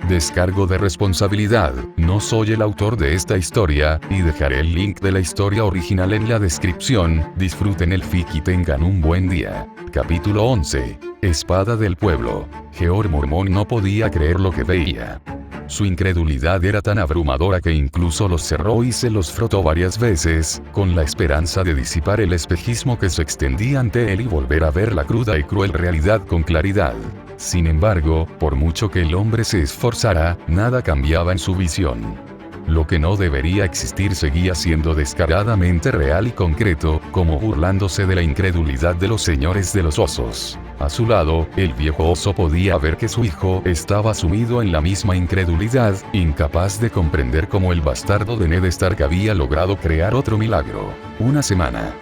Descargo de responsabilidad, no soy el autor de esta historia, y dejaré el link de la historia original en la descripción. Disfruten el fic y tengan un buen día. Capítulo 11. Espada del pueblo. Georg Mormont no podía creer lo que veía. Su incredulidad era tan abrumadora que incluso los cerró y se los frotó varias veces, con la esperanza de disipar el espejismo que se extendía ante él y volver a ver la cruda y cruel realidad con claridad. Sin embargo, por mucho que el hombre se esforzara, nada cambiaba en su visión. Lo que no debería existir seguía siendo descaradamente real y concreto, como burlándose de la incredulidad de los señores de los osos. A su lado, el viejo oso podía ver que su hijo estaba sumido en la misma incredulidad, incapaz de comprender cómo el bastardo de Ned Stark había logrado crear otro milagro. Una semana.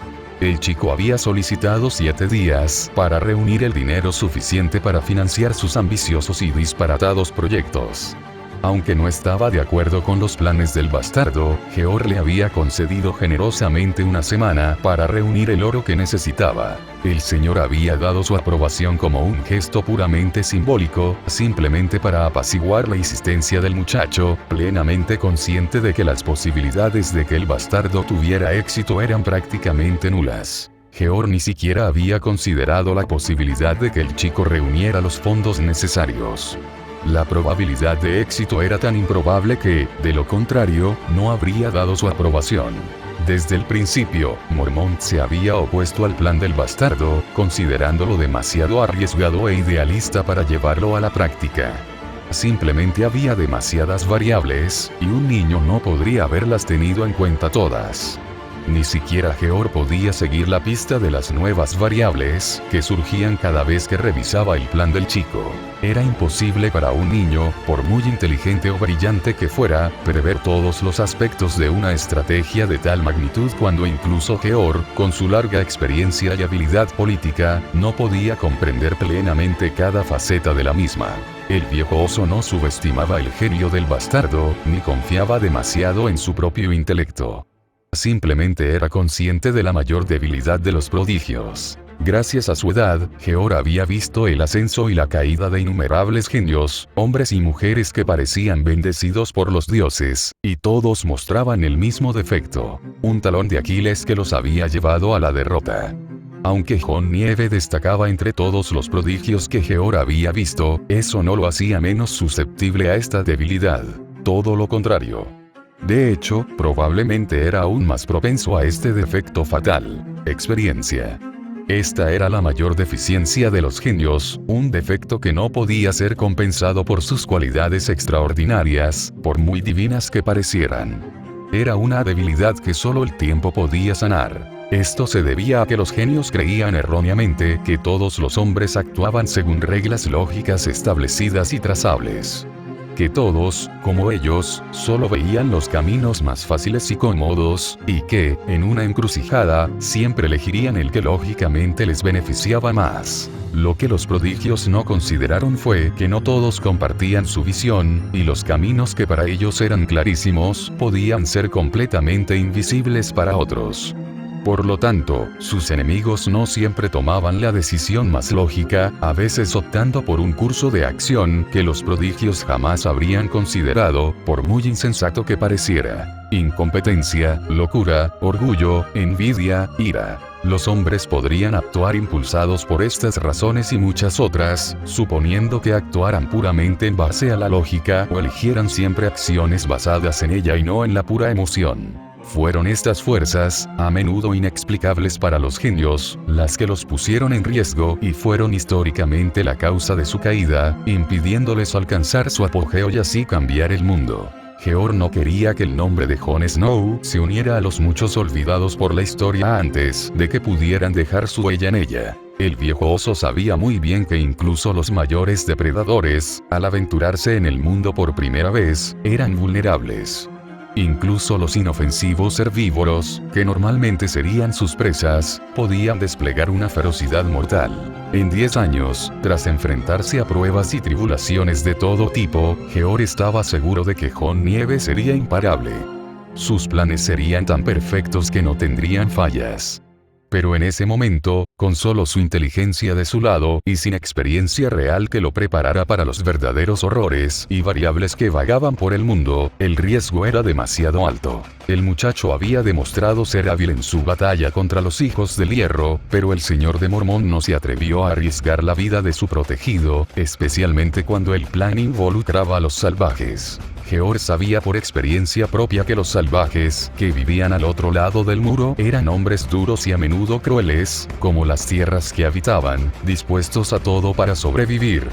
El chico había solicitado 7 días para reunir el dinero suficiente para financiar sus ambiciosos y disparatados proyectos. Aunque no estaba de acuerdo con los planes del bastardo, Georg le había concedido generosamente una semana para reunir el oro que necesitaba. El señor había dado su aprobación como un gesto puramente simbólico, simplemente para apaciguar la insistencia del muchacho, plenamente consciente de que las posibilidades de que el bastardo tuviera éxito eran prácticamente nulas. Georg ni siquiera había considerado la posibilidad de que el chico reuniera los fondos necesarios. La probabilidad de éxito era tan improbable que, de lo contrario, no habría dado su aprobación. Desde el principio, Mormont se había opuesto al plan del bastardo, considerándolo demasiado arriesgado e idealista para llevarlo a la práctica. Simplemente había demasiadas variables, y un niño no podría haberlas tenido en cuenta todas. Ni siquiera Georg podía seguir la pista de las nuevas variables que surgían cada vez que revisaba el plan del chico. Era imposible para un niño, por muy inteligente o brillante que fuera, prever todos los aspectos de una estrategia de tal magnitud cuando incluso Georg, con su larga experiencia y habilidad política, no podía comprender plenamente cada faceta de la misma. El viejo oso no subestimaba el genio del bastardo, ni confiaba demasiado en su propio intelecto. Simplemente era consciente de la mayor debilidad de los prodigios. Gracias a su edad, Georg había visto el ascenso y la caída de innumerables genios, hombres y mujeres que parecían bendecidos por los dioses, y todos mostraban el mismo defecto, un talón de Aquiles que los había llevado a la derrota. Aunque Jon Nieve destacaba entre todos los prodigios que Georg había visto, eso no lo hacía menos susceptible a esta debilidad. Todo lo contrario. De hecho, probablemente era aún más propenso a este defecto fatal: experiencia. Esta era la mayor deficiencia de los genios, un defecto que no podía ser compensado por sus cualidades extraordinarias, por muy divinas que parecieran. Era una debilidad que solo el tiempo podía sanar. Esto se debía a que los genios creían erróneamente que todos los hombres actuaban según reglas lógicas establecidas y trazables. Que todos, como ellos, solo veían los caminos más fáciles y cómodos, y que, en una encrucijada, siempre elegirían el que lógicamente les beneficiaba más. Lo que los prodigios no consideraron fue que no todos compartían su visión, y los caminos que para ellos eran clarísimos, podían ser completamente invisibles para otros. Por lo tanto, sus enemigos no siempre tomaban la decisión más lógica, a veces optando por un curso de acción que los prodigios jamás habrían considerado, por muy insensato que pareciera. Incompetencia, locura, orgullo, envidia, ira. Los hombres podrían actuar impulsados por estas razones y muchas otras, suponiendo que actuaran puramente en base a la lógica o eligieran siempre acciones basadas en ella y no en la pura emoción. Fueron estas fuerzas, a menudo inexplicables para los genios, las que los pusieron en riesgo y fueron históricamente la causa de su caída, impidiéndoles alcanzar su apogeo y así cambiar el mundo. Georg no quería que el nombre de Jon Snow se uniera a los muchos olvidados por la historia antes de que pudieran dejar su huella en ella. El viejo oso sabía muy bien que incluso los mayores depredadores, al aventurarse en el mundo por primera vez, eran vulnerables. Incluso los inofensivos herbívoros, que normalmente serían sus presas, podían desplegar una ferocidad mortal. En 10 años, tras enfrentarse a pruebas y tribulaciones de todo tipo, Georg estaba seguro de que Jon Nieve sería imparable. Sus planes serían tan perfectos que no tendrían fallas. Pero en ese momento, con solo su inteligencia de su lado y sin experiencia real que lo preparara para los verdaderos horrores y variables que vagaban por el mundo, el riesgo era demasiado alto. El muchacho había demostrado ser hábil en su batalla contra los hijos del hierro, pero el señor de Mormón no se atrevió a arriesgar la vida de su protegido, especialmente cuando el plan involucraba a los salvajes. George sabía por experiencia propia que los salvajes, que vivían al otro lado del muro, eran hombres duros y a menudo crueles, como las tierras que habitaban, dispuestos a todo para sobrevivir.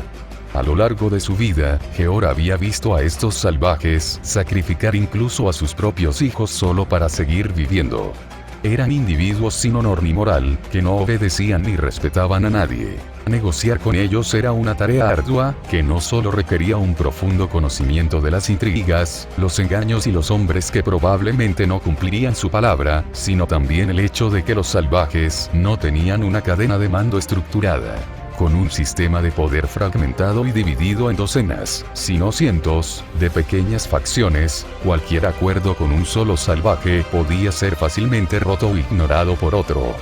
A lo largo de su vida, George había visto a estos salvajes sacrificar incluso a sus propios hijos solo para seguir viviendo. Eran individuos sin honor ni moral, que no obedecían ni respetaban a nadie. Negociar con ellos era una tarea ardua, que no solo requería un profundo conocimiento de las intrigas, los engaños y los hombres que probablemente no cumplirían su palabra, sino también el hecho de que los salvajes no tenían una cadena de mando estructurada. Con un sistema de poder fragmentado y dividido en docenas, si no cientos, de pequeñas facciones, cualquier acuerdo con un solo salvaje podía ser fácilmente roto o ignorado por otro.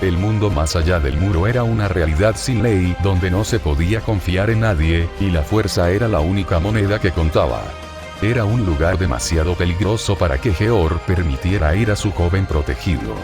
El mundo más allá del muro era una realidad sin ley, donde no se podía confiar en nadie, y la fuerza era la única moneda que contaba. Era un lugar demasiado peligroso para que George permitiera ir a su joven protegido.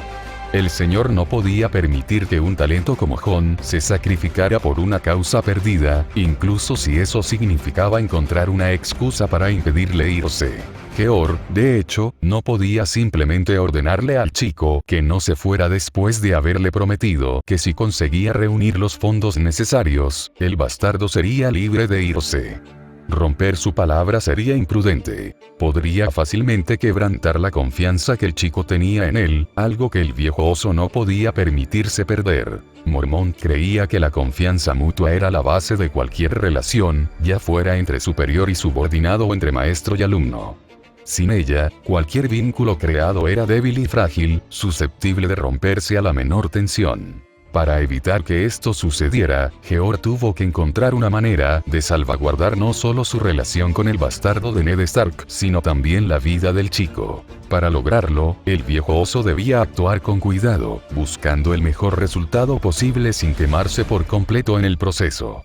El señor no podía permitir que un talento como John se sacrificara por una causa perdida, incluso si eso significaba encontrar una excusa para impedirle irse. George, de hecho, no podía simplemente ordenarle al chico que no se fuera después de haberle prometido que si conseguía reunir los fondos necesarios, el bastardo sería libre de irse. Romper su palabra sería imprudente. Podría fácilmente quebrantar la confianza que el chico tenía en él, algo que el viejo oso no podía permitirse perder. Mormont creía que la confianza mutua era la base de cualquier relación, ya fuera entre superior y subordinado o entre maestro y alumno. Sin ella, cualquier vínculo creado era débil y frágil, susceptible de romperse a la menor tensión. Para evitar que esto sucediera, George tuvo que encontrar una manera de salvaguardar no solo su relación con el bastardo de Ned Stark, sino también la vida del chico. Para lograrlo, el viejo oso debía actuar con cuidado, buscando el mejor resultado posible sin quemarse por completo en el proceso.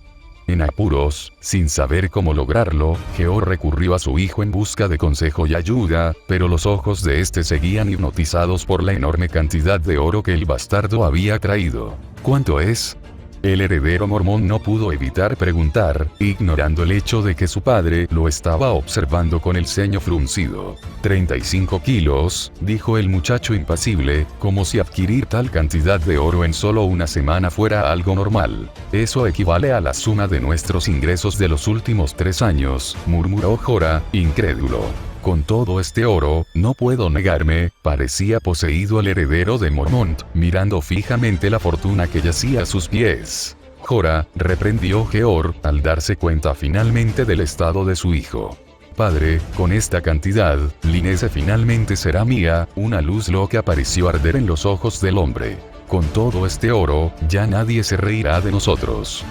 En apuros, sin saber cómo lograrlo, George recurrió a su hijo en busca de consejo y ayuda, pero los ojos de este seguían hipnotizados por la enorme cantidad de oro que el bastardo había traído. ¿Cuánto es? El heredero mormón no pudo evitar preguntar, ignorando el hecho de que su padre lo estaba observando con el ceño fruncido. 35 kilos, dijo el muchacho impasible, como si adquirir tal cantidad de oro en solo una semana fuera algo normal. Eso equivale a la suma de nuestros ingresos de los últimos 3 años, murmuró Jorah, incrédulo. Con todo este oro, no puedo negarme, parecía poseído el heredero de Mormont, mirando fijamente la fortuna que yacía a sus pies. Jorah, reprendió George, al darse cuenta finalmente del estado de su hijo. Padre, con esta cantidad, Linese finalmente será mía, una luz loca pareció arder en los ojos del hombre. Con todo este oro, ya nadie se reirá de nosotros.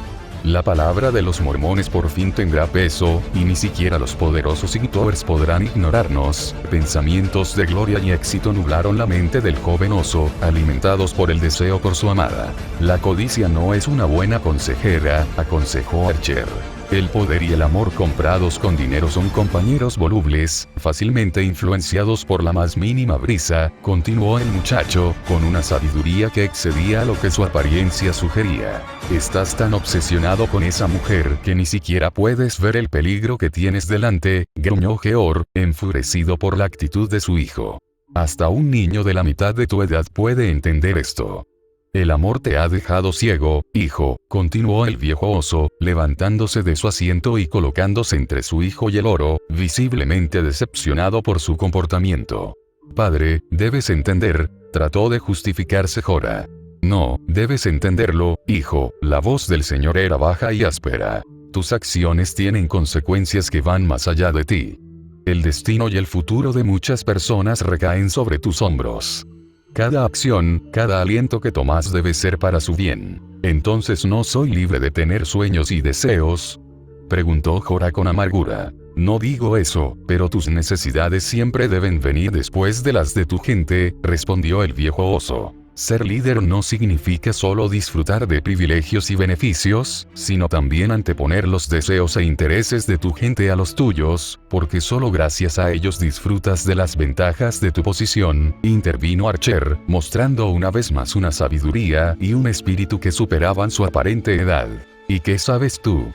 La palabra de los mormones por fin tendrá peso, y ni siquiera los poderosos Ignorers podrán ignorarnos. Pensamientos de gloria y éxito nublaron la mente del joven oso, alimentados por el deseo por su amada. La codicia no es una buena consejera, aconsejó Archer. El poder y el amor comprados con dinero son compañeros volubles, fácilmente influenciados por la más mínima brisa, continuó el muchacho, con una sabiduría que excedía a lo que su apariencia sugería. Estás tan obsesionado con esa mujer que ni siquiera puedes ver el peligro que tienes delante, gruñó George, enfurecido por la actitud de su hijo. Hasta un niño de la mitad de tu edad puede entender esto. El amor te ha dejado ciego, hijo, continuó el viejo oso, levantándose de su asiento y colocándose entre su hijo y el oro, visiblemente decepcionado por su comportamiento. Padre, debes entender, trató de justificarse Jorah. No, debes entenderlo, hijo, la voz del Señor era baja y áspera. Tus acciones tienen consecuencias que van más allá de ti. El destino y el futuro de muchas personas recaen sobre tus hombros. Cada acción, cada aliento que tomas debe ser para su bien. ¿Entonces no soy libre de tener sueños y deseos? Preguntó Jorah con amargura. No digo eso, pero tus necesidades siempre deben venir después de las de tu gente, respondió el viejo oso. Ser líder no significa solo disfrutar de privilegios y beneficios, sino también anteponer los deseos e intereses de tu gente a los tuyos, porque solo gracias a ellos disfrutas de las ventajas de tu posición, intervino Archer, mostrando una vez más una sabiduría y un espíritu que superaban su aparente edad. ¿Y qué sabes tú?,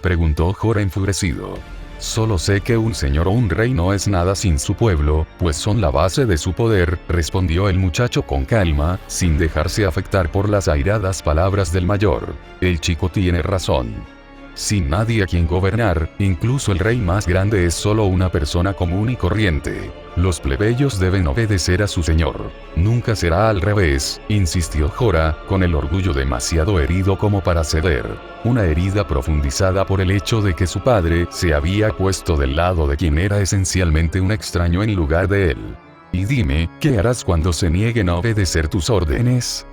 preguntó Jorah enfurecido. Solo sé que un señor o un rey no es nada sin su pueblo, pues son la base de su poder, respondió el muchacho con calma, sin dejarse afectar por las airadas palabras del mayor. El chico tiene razón. Sin nadie a quien gobernar, incluso el rey más grande es solo una persona común y corriente. Los plebeyos deben obedecer a su señor. Nunca será al revés, insistió Jorah, con el orgullo demasiado herido como para ceder. Una herida profundizada por el hecho de que su padre se había puesto del lado de quien era esencialmente un extraño en lugar de él. Y dime, ¿qué harás cuando se nieguen a obedecer tus órdenes?,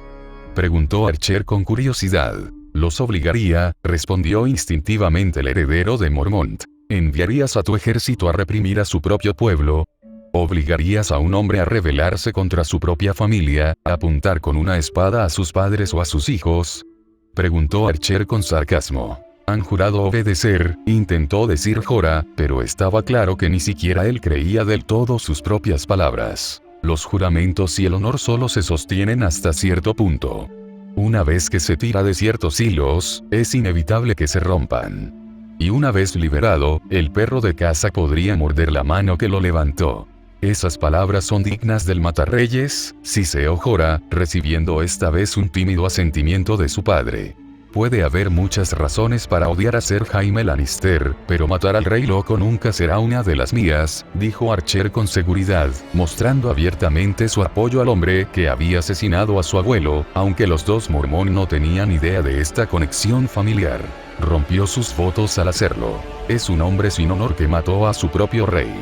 preguntó Archer con curiosidad. Los obligaría, respondió instintivamente el heredero de Mormont. ¿Enviarías a tu ejército a reprimir a su propio pueblo? ¿Obligarías a un hombre a rebelarse contra su propia familia, a apuntar con una espada a sus padres o a sus hijos?, preguntó Archer con sarcasmo. Han jurado obedecer, intentó decir Jorah, pero estaba claro que ni siquiera él creía del todo sus propias palabras. Los juramentos y el honor solo se sostienen hasta cierto punto. Una vez que se tira de ciertos hilos, es inevitable que se rompan. Y una vez liberado, el perro de caza podría morder la mano que lo levantó. Esas palabras son dignas del matarreyes, siseó Jorah, recibiendo esta vez un tímido asentimiento de su padre. Puede haber muchas razones para odiar a Ser Jaime Lannister, pero matar al rey loco nunca será una de las mías, dijo Archer con seguridad, mostrando abiertamente su apoyo al hombre que había asesinado a su abuelo, aunque los dos Mormón no tenían idea de esta conexión familiar. Rompió sus votos al hacerlo. Es un hombre sin honor que mató a su propio rey.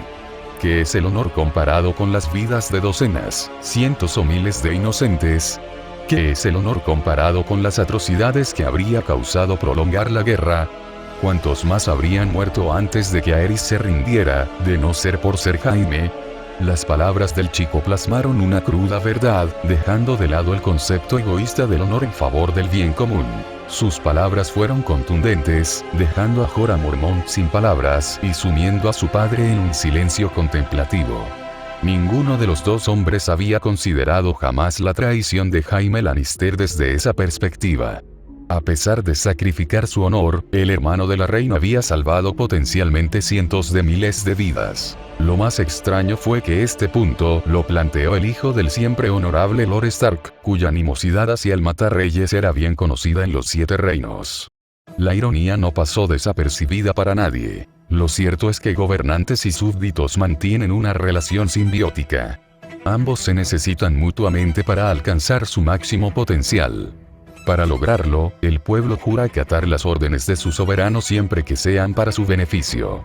¿Qué es el honor comparado con las vidas de docenas, cientos o miles de inocentes? ¿Qué es el honor comparado con las atrocidades que habría causado prolongar la guerra? ¿Cuántos más habrían muerto antes de que Aerys se rindiera, de no ser por Ser Jaime? Las palabras del chico plasmaron una cruda verdad, dejando de lado el concepto egoísta del honor en favor del bien común. Sus palabras fueron contundentes, dejando a Jorah Mormont sin palabras y sumiendo a su padre en un silencio contemplativo. Ninguno de los dos hombres había considerado jamás la traición de Jaime Lannister desde esa perspectiva. A pesar de sacrificar su honor, el hermano de la reina había salvado potencialmente cientos de miles de vidas. Lo más extraño fue que este punto lo planteó el hijo del siempre honorable Lord Stark, cuya animosidad hacia el matarreyes era bien conocida en los Siete Reinos. La ironía no pasó desapercibida para nadie. Lo cierto es que gobernantes y súbditos mantienen una relación simbiótica. Ambos se necesitan mutuamente para alcanzar su máximo potencial. Para lograrlo, el pueblo jura acatar las órdenes de su soberano siempre que sean para su beneficio.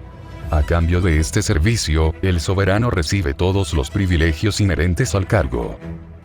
A cambio de este servicio, el soberano recibe todos los privilegios inherentes al cargo.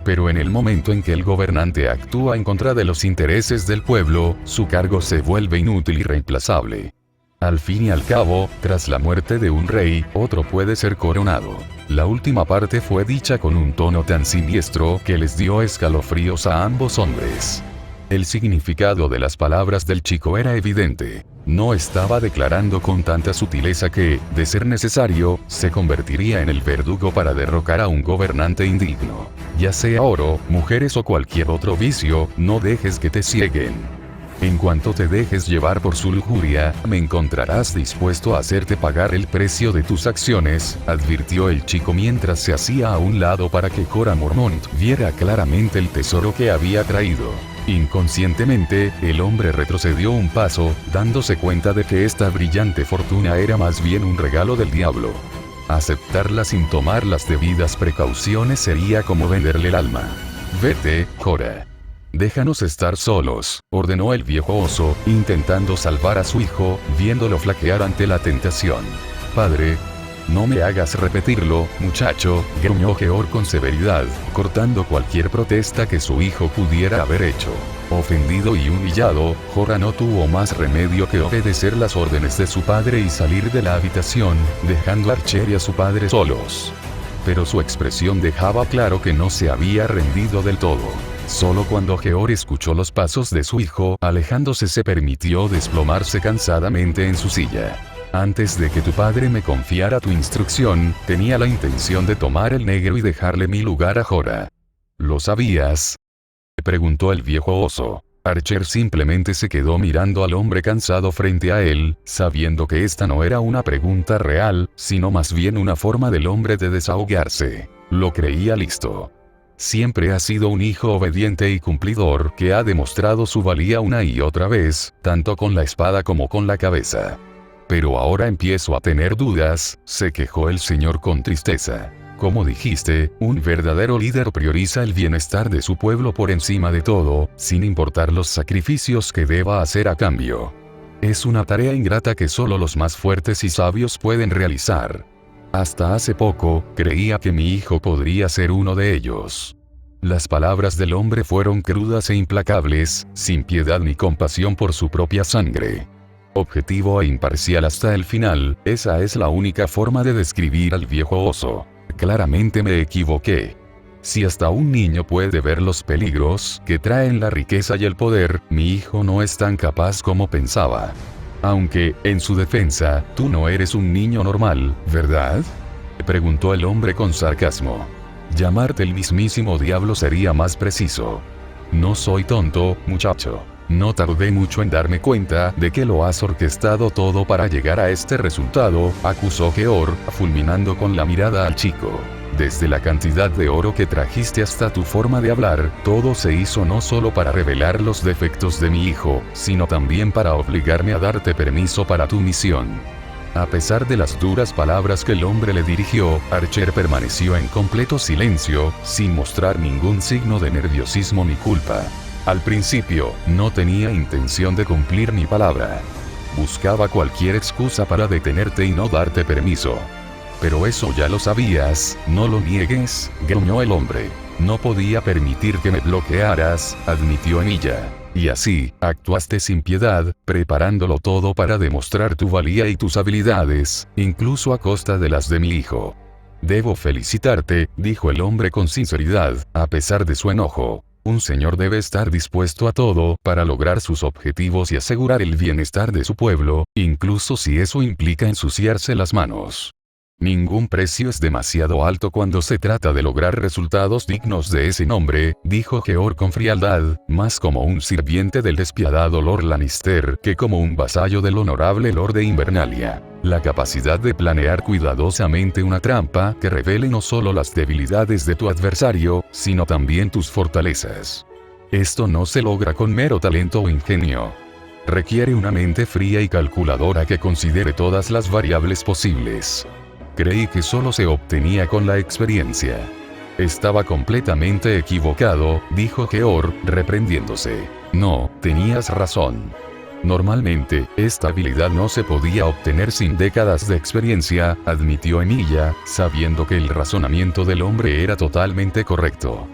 Pero en el momento en que el gobernante actúa en contra de los intereses del pueblo, su cargo se vuelve inútil y reemplazable. Al fin y al cabo, tras la muerte de un rey, otro puede ser coronado. La última parte fue dicha con un tono tan siniestro que les dio escalofríos a ambos hombres. El significado de las palabras del chico era evidente. No estaba declarando con tanta sutileza que, de ser necesario, se convertiría en el verdugo para derrocar a un gobernante indigno. Ya sea oro, mujeres o cualquier otro vicio, no dejes que te cieguen. En cuanto te dejes llevar por su lujuria, me encontrarás dispuesto a hacerte pagar el precio de tus acciones, advirtió el chico mientras se hacía a un lado para que Jorah Mormont viera claramente el tesoro que había traído. Inconscientemente, el hombre retrocedió un paso, dándose cuenta de que esta brillante fortuna era más bien un regalo del diablo. Aceptarla sin tomar las debidas precauciones sería como venderle el alma. Vete, Jorah. Déjanos estar solos, ordenó el viejo oso, intentando salvar a su hijo, viéndolo flaquear ante la tentación. Padre, no me hagas repetirlo, muchacho, gruñó Georg con severidad, cortando cualquier protesta que su hijo pudiera haber hecho. Ofendido y humillado, Jorah no tuvo más remedio que obedecer las órdenes de su padre y salir de la habitación, dejando a Archer y a su padre solos. Pero su expresión dejaba claro que no se había rendido del todo. Solo cuando Georg escuchó los pasos de su hijo alejándose se permitió desplomarse cansadamente en su silla. Antes de que tu padre me confiara tu instrucción, tenía la intención de tomar el negro y dejarle mi lugar a Jorah. ¿Lo sabías?, preguntó el viejo oso. Archer simplemente se quedó mirando al hombre cansado frente a él, sabiendo que esta no era una pregunta real, sino más bien una forma del hombre de desahogarse. Lo creía listo. Siempre ha sido un hijo obediente y cumplidor que ha demostrado su valía una y otra vez, tanto con la espada como con la cabeza. Pero ahora empiezo a tener dudas, se quejó el señor con tristeza. Como dijiste, un verdadero líder prioriza el bienestar de su pueblo por encima de todo, sin importar los sacrificios que deba hacer a cambio. Es una tarea ingrata que solo los más fuertes y sabios pueden realizar. Hasta hace poco, creía que mi hijo podría ser uno de ellos. Las palabras del hombre fueron crudas e implacables, sin piedad ni compasión por su propia sangre. Objetivo e imparcial hasta el final, esa es la única forma de describir al viejo oso. Claramente me equivoqué. Si hasta un niño puede ver los peligros que traen la riqueza y el poder, mi hijo no es tan capaz como pensaba. Aunque, en su defensa, tú no eres un niño normal, ¿verdad?, preguntó el hombre con sarcasmo. Llamarte el mismísimo diablo sería más preciso. No soy tonto, muchacho. No tardé mucho en darme cuenta de que lo has orquestado todo para llegar a este resultado, acusó Georg, fulminando con la mirada al chico. Desde la cantidad de oro que trajiste hasta tu forma de hablar, todo se hizo no solo para revelar los defectos de mi hijo, sino también para obligarme a darte permiso para tu misión. A pesar de las duras palabras que el hombre le dirigió, Archer permaneció en completo silencio, sin mostrar ningún signo de nerviosismo ni culpa. Al principio, no tenía intención de cumplir mi palabra. Buscaba cualquier excusa para detenerte y no darte permiso. Pero eso ya lo sabías, no lo niegues, gruñó el hombre. No podía permitir que me bloquearas, admitió Emilia. Y así, actuaste sin piedad, preparándolo todo para demostrar tu valía y tus habilidades, incluso a costa de las de mi hijo. Debo felicitarte, dijo el hombre con sinceridad, a pesar de su enojo. Un señor debe estar dispuesto a todo para lograr sus objetivos y asegurar el bienestar de su pueblo, incluso si eso implica ensuciarse las manos. Ningún precio es demasiado alto cuando se trata de lograr resultados dignos de ese nombre, dijo Georg con frialdad, más como un sirviente del despiadado Lord Lannister que como un vasallo del honorable Lord de Invernalia. La capacidad de planear cuidadosamente una trampa que revele no solo las debilidades de tu adversario, sino también tus fortalezas. Esto no se logra con mero talento o ingenio. Requiere una mente fría y calculadora que considere todas las variables posibles. Creí que solo se obtenía con la experiencia. Estaba completamente equivocado, dijo Georg, reprendiéndose. No, tenías razón. Normalmente, esta habilidad no se podía obtener sin décadas de experiencia, admitió Emilia, sabiendo que el razonamiento del hombre era totalmente correcto.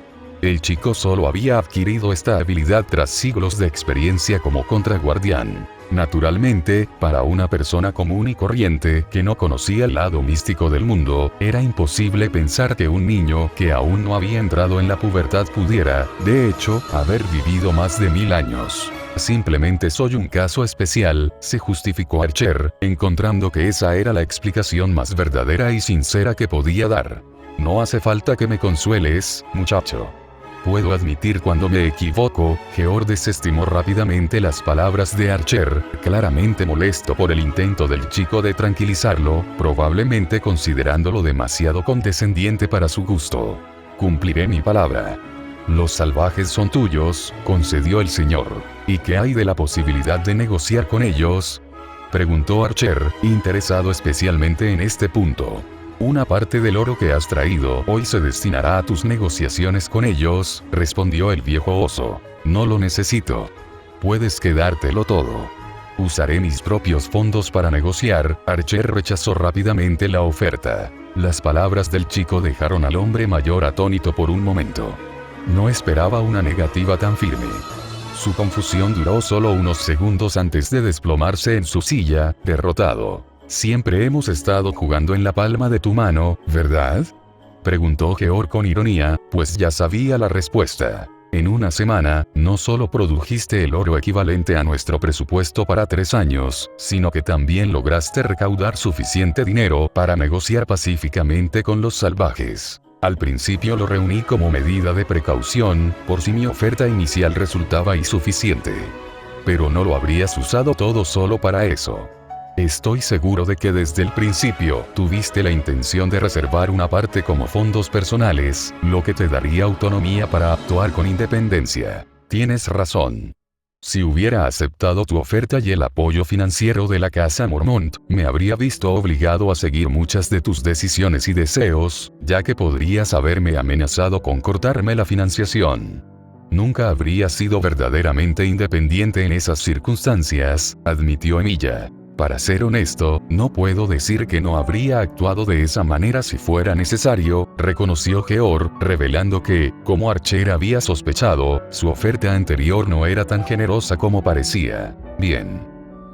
El chico solo había adquirido esta habilidad tras siglos de experiencia como contraguardián. Naturalmente, para una persona común y corriente que no conocía el lado místico del mundo, era imposible pensar que un niño que aún no había entrado en la pubertad pudiera, de hecho, haber vivido más de 1000 años. Simplemente soy un caso especial, se justificó Archer, encontrando que esa era la explicación más verdadera y sincera que podía dar. No hace falta que me consueles, muchacho. Puedo admitir cuando me equivoco. Georg desestimó rápidamente las palabras de Archer, claramente molesto por el intento del chico de tranquilizarlo, probablemente considerándolo demasiado condescendiente para su gusto. Cumpliré mi palabra. Los salvajes son tuyos, concedió el señor. ¿Y qué hay de la posibilidad de negociar con ellos?, preguntó Archer, interesado especialmente en este punto. Una parte del oro que has traído hoy se destinará a tus negociaciones con ellos, respondió el viejo oso. No lo necesito. Puedes quedártelo todo. Usaré mis propios fondos para negociar. Archer rechazó rápidamente la oferta. Las palabras del chico dejaron al hombre mayor atónito por un momento. No esperaba una negativa tan firme. Su confusión duró solo unos segundos antes de desplomarse en su silla, derrotado. Siempre hemos estado jugando en la palma de tu mano, ¿verdad?, preguntó Georg con ironía, pues ya sabía la respuesta. En una semana, no solo produjiste el oro equivalente a nuestro presupuesto para 3 años, sino que también lograste recaudar suficiente dinero para negociar pacíficamente con los salvajes. Al principio lo reuní como medida de precaución, por si mi oferta inicial resultaba insuficiente. Pero no lo habrías usado todo solo para eso. Estoy seguro de que desde el principio tuviste la intención de reservar una parte como fondos personales, lo que te daría autonomía para actuar con independencia. Tienes razón. Si hubiera aceptado tu oferta y el apoyo financiero de la Casa Mormont, me habría visto obligado a seguir muchas de tus decisiones y deseos, ya que podrías haberme amenazado con cortarme la financiación. Nunca habría sido verdaderamente independiente en esas circunstancias, admitió Emilia. Para ser honesto, no puedo decir que no habría actuado de esa manera si fuera necesario, reconoció Georg, revelando que, como Archer había sospechado, su oferta anterior no era tan generosa como parecía. Bien.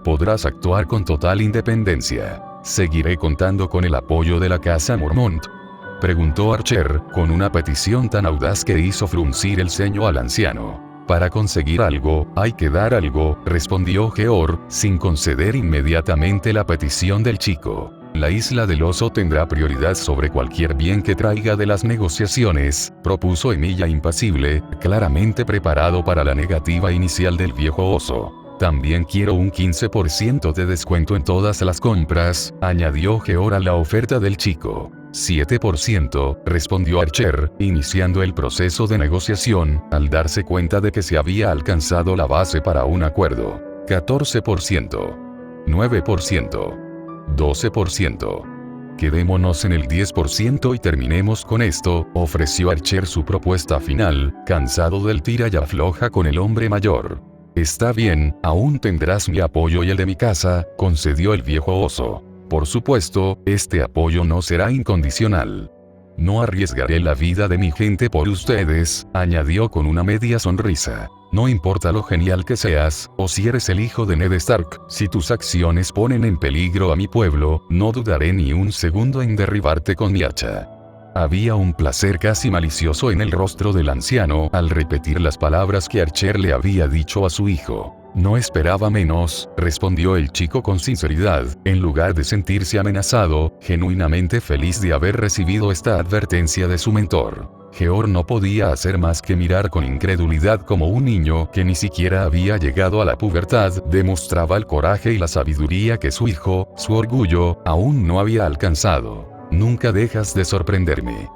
Podrás actuar con total independencia. ¿Seguiré contando con el apoyo de la Casa Mormont?, preguntó Archer, con una petición tan audaz que hizo fruncir el ceño al anciano. Para conseguir algo, hay que dar algo, respondió Georg, sin conceder inmediatamente la petición del chico. La isla del oso tendrá prioridad sobre cualquier bien que traiga de las negociaciones, propuso Emilia impasible, claramente preparado para la negativa inicial del viejo oso. También quiero un 15% de descuento en todas las compras, añadió Georg a la oferta del chico. 7%, respondió Archer, iniciando el proceso de negociación, al darse cuenta de que se había alcanzado la base para un acuerdo. 14%. 9%. 12%. Quedémonos en el 10% y terminemos con esto, ofreció Archer su propuesta final, cansado del tira y afloja con el hombre mayor. Está bien, aún tendrás mi apoyo y el de mi casa, concedió el viejo oso. Por supuesto, este apoyo no será incondicional. No arriesgaré la vida de mi gente por ustedes, añadió con una media sonrisa. No importa lo genial que seas, o si eres el hijo de Ned Stark, si tus acciones ponen en peligro a mi pueblo, no dudaré ni un segundo en derribarte con mi hacha. Había un placer casi malicioso en el rostro del anciano al repetir las palabras que Archer le había dicho a su hijo. No esperaba menos, respondió el chico con sinceridad, en lugar de sentirse amenazado, genuinamente feliz de haber recibido esta advertencia de su mentor. Georg no podía hacer más que mirar con incredulidad como un niño que ni siquiera había llegado a la pubertad, demostraba el coraje y la sabiduría que su hijo, su orgullo, aún no había alcanzado. Nunca dejas de sorprenderme.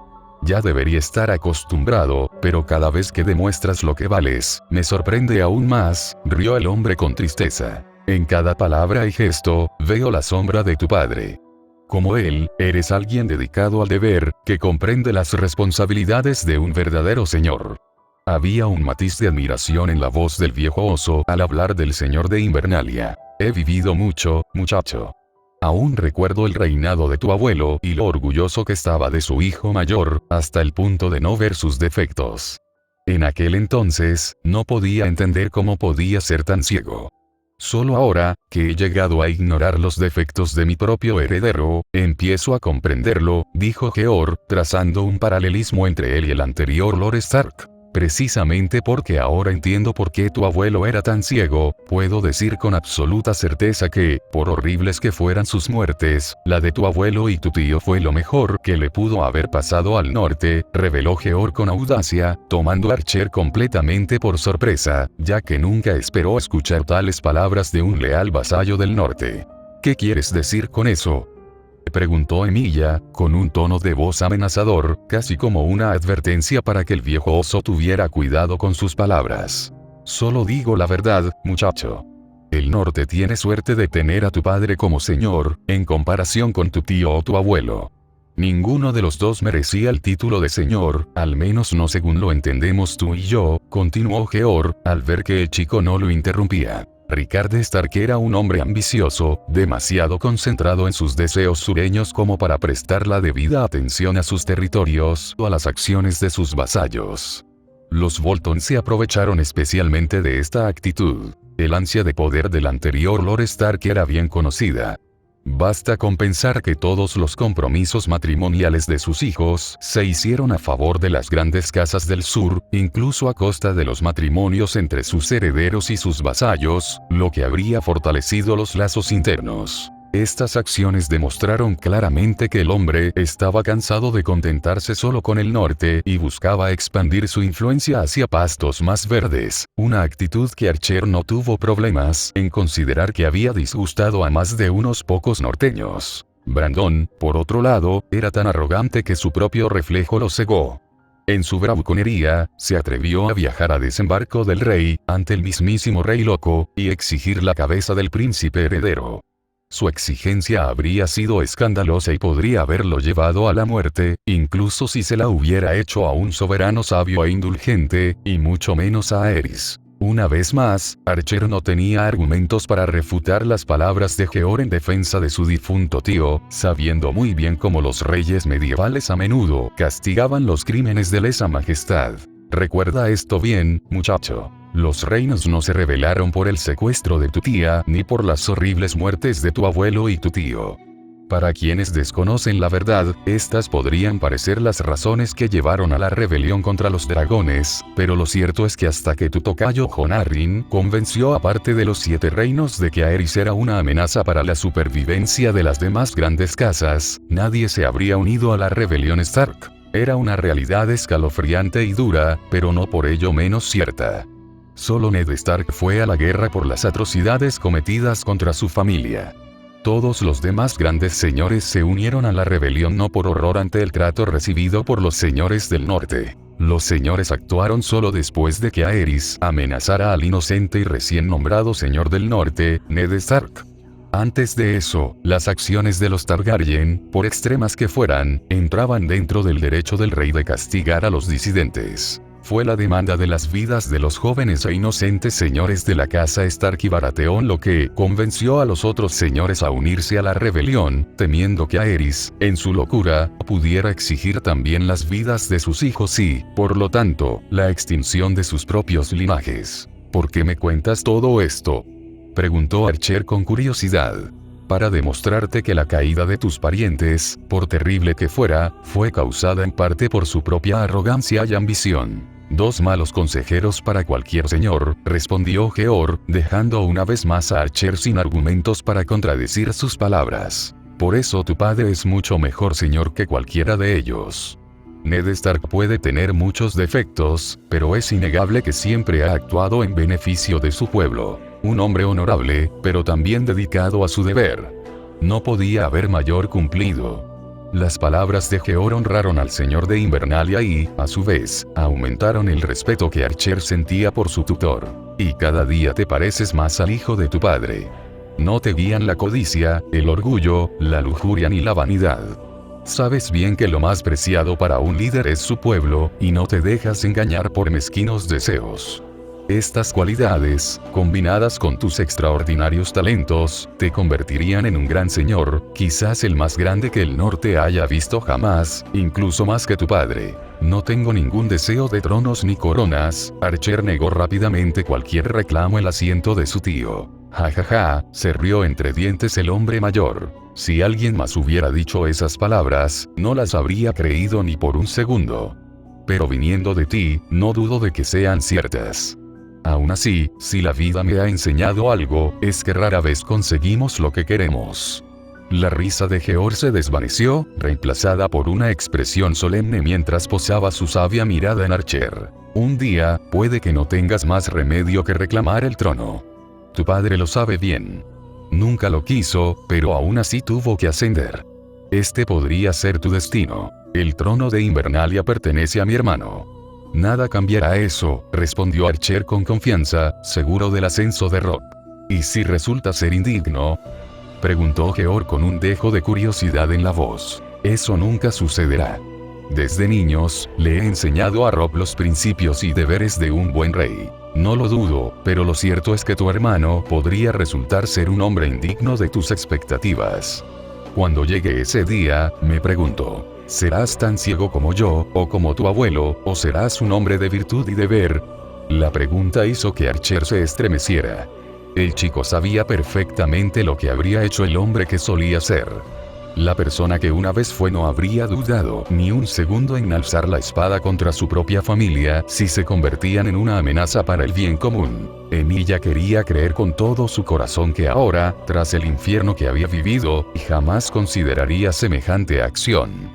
Ya debería estar acostumbrado, pero cada vez que demuestras lo que vales, me sorprende aún más, rió el hombre con tristeza. En cada palabra y gesto, veo la sombra de tu padre. Como él, eres alguien dedicado al deber, que comprende las responsabilidades de un verdadero señor. Había un matiz de admiración en la voz del viejo oso al hablar del señor de Invernalia. He vivido mucho, muchacho. Aún recuerdo el reinado de tu abuelo y lo orgulloso que estaba de su hijo mayor, hasta el punto de no ver sus defectos. En aquel entonces, no podía entender cómo podía ser tan ciego. Solo ahora, que he llegado a ignorar los defectos de mi propio heredero, empiezo a comprenderlo, dijo Georg, trazando un paralelismo entre él y el anterior Lord Stark. Precisamente porque ahora entiendo por qué tu abuelo era tan ciego, puedo decir con absoluta certeza que, por horribles que fueran sus muertes, la de tu abuelo y tu tío fue lo mejor que le pudo haber pasado al norte, reveló Georg con audacia, tomando a Archer completamente por sorpresa, ya que nunca esperó escuchar tales palabras de un leal vasallo del norte. ¿Qué quieres decir con eso?, preguntó Emilia, con un tono de voz amenazador, casi como una advertencia para que el viejo oso tuviera cuidado con sus palabras. Solo digo la verdad, muchacho. El norte tiene suerte de tener a tu padre como señor, en comparación con tu tío o tu abuelo. Ninguno de los dos merecía el título de señor, al menos no según lo entendemos tú y yo, continuó Georg, al ver que el chico no lo interrumpía. Rickard Stark era un hombre ambicioso, demasiado concentrado en sus deseos sureños como para prestar la debida atención a sus territorios o a las acciones de sus vasallos. Los Bolton se aprovecharon especialmente de esta actitud. El ansia de poder del anterior Lord Stark era bien conocida. Basta con pensar que todos los compromisos matrimoniales de sus hijos se hicieron a favor de las grandes casas del sur, incluso a costa de los matrimonios entre sus herederos y sus vasallos, lo que habría fortalecido los lazos internos. Estas acciones demostraron claramente que el hombre estaba cansado de contentarse solo con el norte y buscaba expandir su influencia hacia pastos más verdes, una actitud que Archer no tuvo problemas en considerar que había disgustado a más de unos pocos norteños. Brandon, por otro lado, era tan arrogante que su propio reflejo lo cegó. En su bravuconería, se atrevió a viajar a desembarco del rey, ante el mismísimo rey loco, y exigir la cabeza del príncipe heredero. Su exigencia habría sido escandalosa y podría haberlo llevado a la muerte, incluso si se la hubiera hecho a un soberano sabio e indulgente, y mucho menos a Aerys. Una vez más, Archer no tenía argumentos para refutar las palabras de Geor en defensa de su difunto tío, sabiendo muy bien cómo los reyes medievales a menudo castigaban los crímenes de lesa majestad. Recuerda esto bien, muchacho. Los reinos no se rebelaron por el secuestro de tu tía ni por las horribles muertes de tu abuelo y tu tío. Para quienes desconocen la verdad, estas podrían parecer las razones que llevaron a la rebelión contra los dragones, pero lo cierto es que hasta que tu tocayo Jon Arryn convenció a parte de los 7 reinos de que Aerys era una amenaza para la supervivencia de las demás grandes casas, nadie se habría unido a la rebelión Stark. Era una realidad escalofriante y dura, pero no por ello menos cierta. Solo Ned Stark fue a la guerra por las atrocidades cometidas contra su familia. Todos los demás grandes señores se unieron a la rebelión no por horror ante el trato recibido por los señores del norte. Los señores actuaron solo después de que Aerys amenazara al inocente y recién nombrado señor del norte, Ned Stark. Antes de eso, las acciones de los Targaryen, por extremas que fueran, entraban dentro del derecho del rey de castigar a los disidentes. Fue la demanda de las vidas de los jóvenes e inocentes señores de la casa Stark y Baratheon lo que convenció a los otros señores a unirse a la rebelión, temiendo que Aerys, en su locura, pudiera exigir también las vidas de sus hijos y, por lo tanto, la extinción de sus propios linajes. ¿Por qué me cuentas todo esto?, preguntó Archer con curiosidad. Para demostrarte que la caída de tus parientes, por terrible que fuera, fue causada en parte por su propia arrogancia y ambición. 2 malos consejeros para cualquier señor, respondió Geor, dejando una vez más a Archer sin argumentos para contradecir sus palabras. Por eso tu padre es mucho mejor señor que cualquiera de ellos. Ned Stark puede tener muchos defectos, pero es innegable que siempre ha actuado en beneficio de su pueblo. Un hombre honorable, pero también dedicado a su deber. No podía haber mayor cumplido. Las palabras de Geor honraron al señor de Invernalia y, a su vez, aumentaron el respeto que Archer sentía por su tutor. Y cada día te pareces más al hijo de tu padre. No te guían la codicia, el orgullo, la lujuria ni la vanidad. Sabes bien que lo más preciado para un líder es su pueblo, y no te dejas engañar por mezquinos deseos. Estas cualidades, combinadas con tus extraordinarios talentos, te convertirían en un gran señor, quizás el más grande que el norte haya visto jamás, incluso más que tu padre. No tengo ningún deseo de tronos ni coronas. Archer negó rápidamente cualquier reclamo el asiento de su tío. Ja, se rió entre dientes el hombre mayor. Si alguien más hubiera dicho esas palabras, no las habría creído ni por un segundo. Pero viniendo de ti, no dudo de que sean ciertas. Aún así, si la vida me ha enseñado algo, es que rara vez conseguimos lo que queremos. La risa de Geor se desvaneció, reemplazada por una expresión solemne mientras posaba su sabia mirada en Archer. Un día, puede que no tengas más remedio que reclamar el trono. Tu padre lo sabe bien. Nunca lo quiso, pero aún así tuvo que ascender. Este podría ser tu destino. El trono de Invernalia pertenece a mi hermano. Nada cambiará eso, respondió Archer con confianza, seguro del ascenso de Robb. ¿Y si resulta ser indigno?, preguntó Geor con un dejo de curiosidad en la voz. Eso nunca sucederá. Desde niños, le he enseñado a Robb los principios y deberes de un buen rey. No lo dudo, pero lo cierto es que tu hermano podría resultar ser un hombre indigno de tus expectativas. Cuando llegue ese día, me pregunto, ¿serás tan ciego como yo, o como tu abuelo, o serás un hombre de virtud y deber? La pregunta hizo que Archer se estremeciera. El chico sabía perfectamente lo que habría hecho el hombre que solía ser. La persona que una vez fue no habría dudado ni un segundo en alzar la espada contra su propia familia si se convertían en una amenaza para el bien común. Emilia quería creer con todo su corazón que ahora, tras el infierno que había vivido, jamás consideraría semejante acción.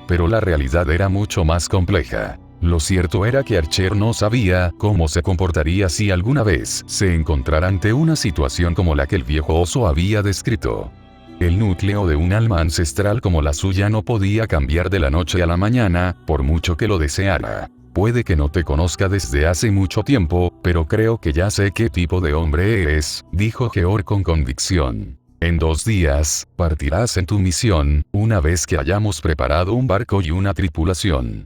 Pero la realidad era mucho más compleja. Lo cierto era que Archer no sabía cómo se comportaría si alguna vez se encontrara ante una situación como la que el viejo oso había descrito. El núcleo de un alma ancestral como la suya no podía cambiar de la noche a la mañana, por mucho que lo deseara. Puede que no te conozca desde hace mucho tiempo, pero creo que ya sé qué tipo de hombre eres, dijo Georg con convicción. En 2 días, partirás en tu misión, una vez que hayamos preparado un barco y una tripulación.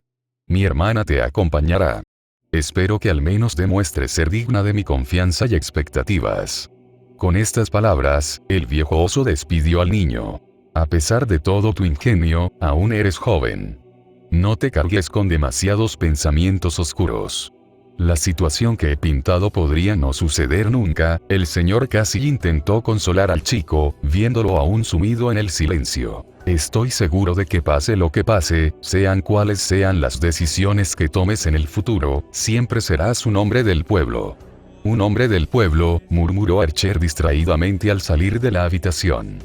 Mi hermana te acompañará. Espero que al menos demuestres ser digna de mi confianza y expectativas. Con estas palabras, el viejo oso despidió al niño. A pesar de todo tu ingenio, aún eres joven. No te cargues con demasiados pensamientos oscuros. La situación que he pintado podría no suceder nunca. El señor casi intentó consolar al chico, viéndolo aún sumido en el silencio. Estoy seguro de que pase lo que pase, sean cuales sean las decisiones que tomes en el futuro, siempre serás un hombre del pueblo. Un hombre del pueblo, murmuró Archer distraídamente al salir de la habitación.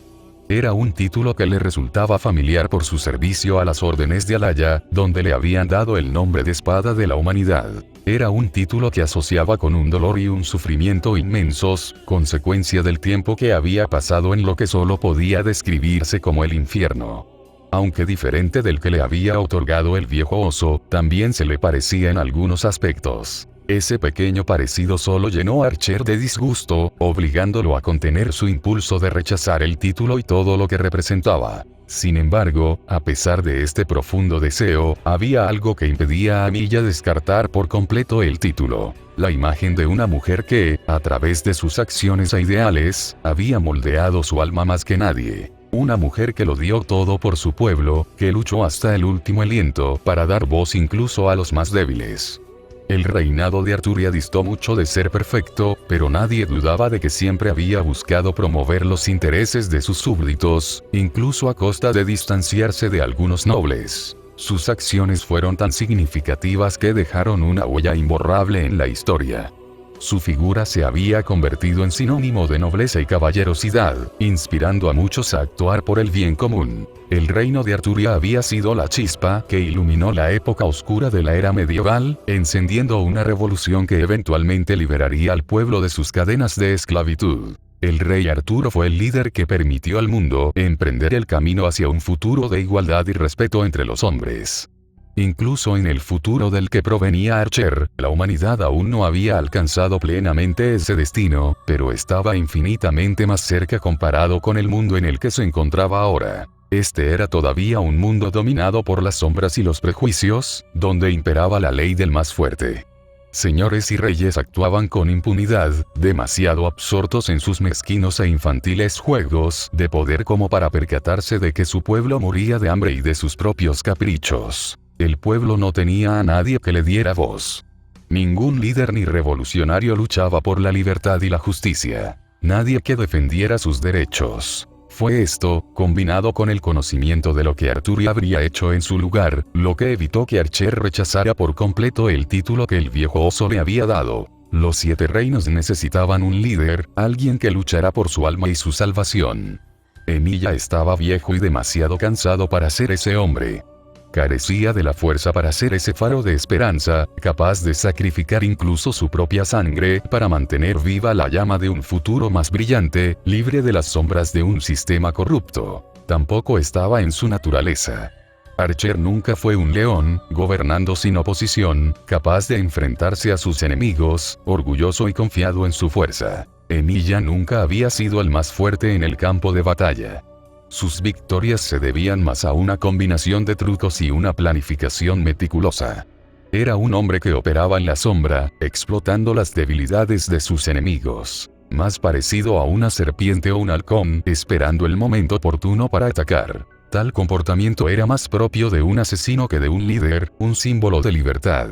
Era un título que le resultaba familiar por su servicio a las órdenes de Alaya, donde le habían dado el nombre de Espada de la Humanidad. Era un título que asociaba con un dolor y un sufrimiento inmensos, consecuencia del tiempo que había pasado en lo que solo podía describirse como el infierno. Aunque diferente del que le había otorgado el viejo oso, también se le parecía en algunos aspectos. Ese pequeño parecido solo llenó a Archer de disgusto, obligándolo a contener su impulso de rechazar el título y todo lo que representaba. Sin embargo, a pesar de este profundo deseo, había algo que impedía a Emilia descartar por completo el título. La imagen de una mujer que, a través de sus acciones e ideales, había moldeado su alma más que nadie. Una mujer que lo dio todo por su pueblo, que luchó hasta el último aliento para dar voz incluso a los más débiles. El reinado de Arturia distó mucho de ser perfecto, pero nadie dudaba de que siempre había buscado promover los intereses de sus súbditos, incluso a costa de distanciarse de algunos nobles. Sus acciones fueron tan significativas que dejaron una huella imborrable en la historia. Su figura se había convertido en sinónimo de nobleza y caballerosidad, inspirando a muchos a actuar por el bien común. El reino de Arturia había sido la chispa que iluminó la época oscura de la era medieval, encendiendo una revolución que eventualmente liberaría al pueblo de sus cadenas de esclavitud. El rey Arturo fue el líder que permitió al mundo emprender el camino hacia un futuro de igualdad y respeto entre los hombres. Incluso en el futuro del que provenía Archer, la humanidad aún no había alcanzado plenamente ese destino, pero estaba infinitamente más cerca comparado con el mundo en el que se encontraba ahora. Este era todavía un mundo dominado por las sombras y los prejuicios, donde imperaba la ley del más fuerte. Señores y reyes actuaban con impunidad, demasiado absortos en sus mezquinos e infantiles juegos de poder como para percatarse de que su pueblo moría de hambre y de sus propios caprichos. El pueblo no tenía a nadie que le diera voz. Ningún líder ni revolucionario luchaba por la libertad y la justicia. Nadie que defendiera sus derechos. Fue esto, combinado con el conocimiento de lo que Arturia habría hecho en su lugar, lo que evitó que Archer rechazara por completo el título que el viejo oso le había dado. Los 7 reinos necesitaban un líder, alguien que luchara por su alma y su salvación. Emilia estaba viejo y demasiado cansado para ser ese hombre. Carecía de la fuerza para ser ese faro de esperanza, capaz de sacrificar incluso su propia sangre para mantener viva la llama de un futuro más brillante, libre de las sombras de un sistema corrupto. Tampoco estaba en su naturaleza. Archer nunca fue un león, gobernando sin oposición, capaz de enfrentarse a sus enemigos, orgulloso y confiado en su fuerza. Emilia nunca había sido el más fuerte en el campo de batalla. Sus victorias se debían más a una combinación de trucos y una planificación meticulosa. Era un hombre que operaba en la sombra, explotando las debilidades de sus enemigos. Más parecido a una serpiente o un halcón, esperando el momento oportuno para atacar. Tal comportamiento era más propio de un asesino que de un líder, un símbolo de libertad.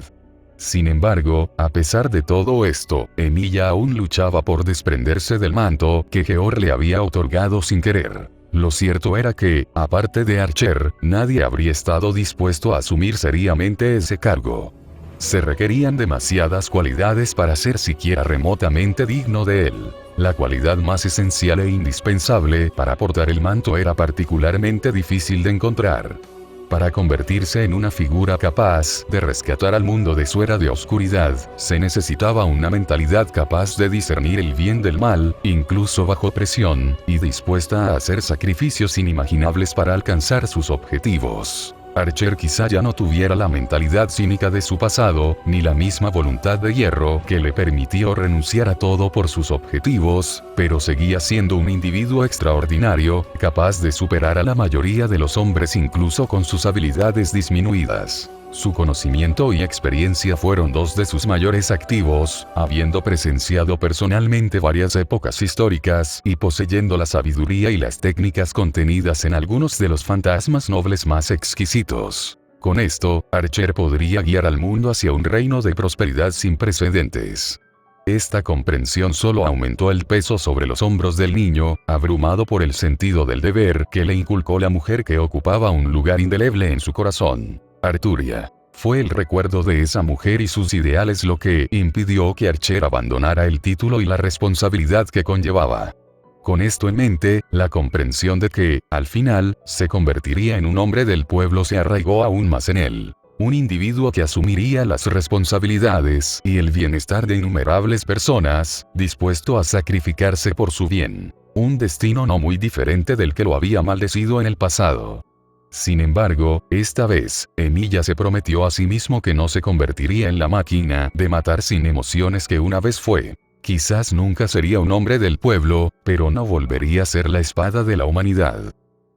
Sin embargo, a pesar de todo esto, Emilia aún luchaba por desprenderse del manto que Georg le había otorgado sin querer. Lo cierto era que, aparte de Archer, nadie habría estado dispuesto a asumir seriamente ese cargo. Se requerían demasiadas cualidades para ser siquiera remotamente digno de él. La cualidad más esencial e indispensable para portar el manto era particularmente difícil de encontrar. Para convertirse en una figura capaz de rescatar al mundo de su era de oscuridad, se necesitaba una mentalidad capaz de discernir el bien del mal, incluso bajo presión, y dispuesta a hacer sacrificios inimaginables para alcanzar sus objetivos. Archer quizá ya no tuviera la mentalidad cínica de su pasado, ni la misma voluntad de hierro que le permitió renunciar a todo por sus objetivos, pero seguía siendo un individuo extraordinario, capaz de superar a la mayoría de los hombres incluso con sus habilidades disminuidas. Su conocimiento y experiencia fueron dos de sus mayores activos, habiendo presenciado personalmente varias épocas históricas y poseyendo la sabiduría y las técnicas contenidas en algunos de los fantasmas nobles más exquisitos. Con esto, Archer podría guiar al mundo hacia un reino de prosperidad sin precedentes. Esta comprensión solo aumentó el peso sobre los hombros del niño, abrumado por el sentido del deber que le inculcó la mujer que ocupaba un lugar indeleble en su corazón. Arturia. Fue el recuerdo de esa mujer y sus ideales lo que impidió que Archer abandonara el título y la responsabilidad que conllevaba. Con esto en mente, la comprensión de que, al final, se convertiría en un hombre del pueblo se arraigó aún más en él. Un individuo que asumiría las responsabilidades y el bienestar de innumerables personas, dispuesto a sacrificarse por su bien. Un destino no muy diferente del que lo había maldecido en el pasado. Sin embargo, esta vez, Emilia se prometió a sí mismo que no se convertiría en la máquina de matar sin emociones que una vez fue. Quizás nunca sería un hombre del pueblo, pero no volvería a ser la espada de la humanidad.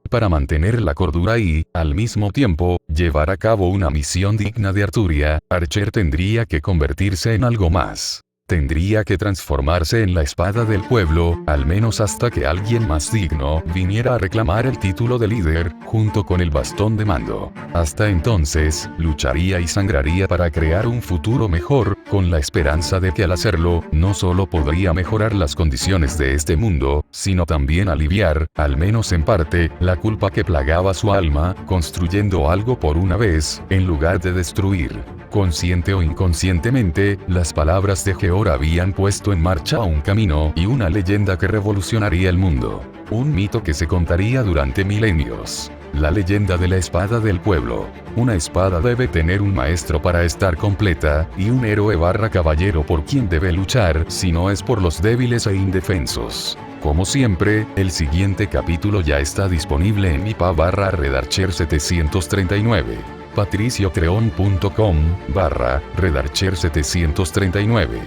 Para mantener la cordura y, al mismo tiempo, llevar a cabo una misión digna de Arturia, Archer tendría que convertirse en algo más. Tendría que transformarse en la espada del pueblo, al menos hasta que alguien más digno viniera a reclamar el título de líder, junto con el bastón de mando. Hasta entonces, lucharía y sangraría para crear un futuro mejor, con la esperanza de que al hacerlo, no solo podría mejorar las condiciones de este mundo, sino también aliviar, al menos en parte, la culpa que plagaba su alma, construyendo algo por una vez, en lugar de destruir. Consciente o inconscientemente, las palabras de Georg habían puesto en marcha un camino y una leyenda que revolucionaría el mundo. Un mito que se contaría durante milenios. La leyenda de la espada del pueblo. Una espada debe tener un maestro para estar completa, y un héroe / caballero por quien debe luchar si no es por los débiles e indefensos. Como siempre, el siguiente capítulo ya está disponible en mipa/redarcher739. patriciotreon.com/redarcher739